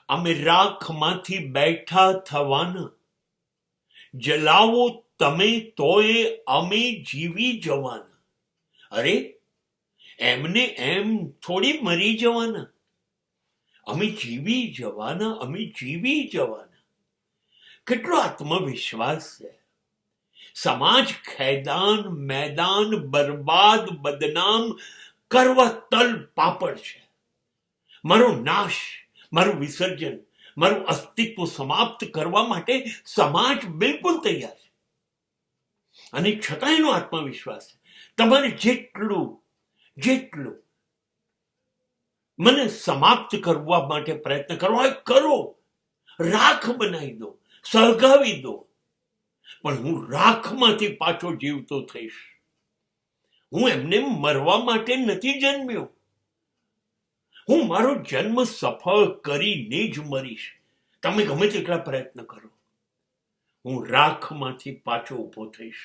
અમે રાખમાંથી બેઠા થવાના, જલાવો તમે તોય અમે જીવી જવાના. અરે એમને એમ થોડી મરી જવાના, અમે જીવી જવાના, અમે જીવી જવાના. કેટલો આત્મવિશ્વાસ છે. સમાજ ખેદાન મેદાન બરબાદ બદનામ કરવા તલ પાપડ છે. મારો નાશ, મારું વિસર્જન, મારું અસ્તિત્વ સમાપ્ત કરવા માટે સમાજ બિલકુલ તૈયાર છે. અને છતાં એનો આત્મવિશ્વાસ છે. તમારે જેટલું મને સમાપ્ત કરવા માટે પ્રયત્ન કરવા હોય કરો, રાખ બનાવી દો, સળગાવી દો, પણ હું રાખમાંથી પાછો જીવતો થઈશ. હું એમને મરવા માટે નથી જન્મ્યો. હું મારો જન્મ સફળ કરીને જ મરીશ. તમે ગમે તેટલા પ્રયત્ન કરો, હું રાખમાંથી પાછો ઊભો થઈશ.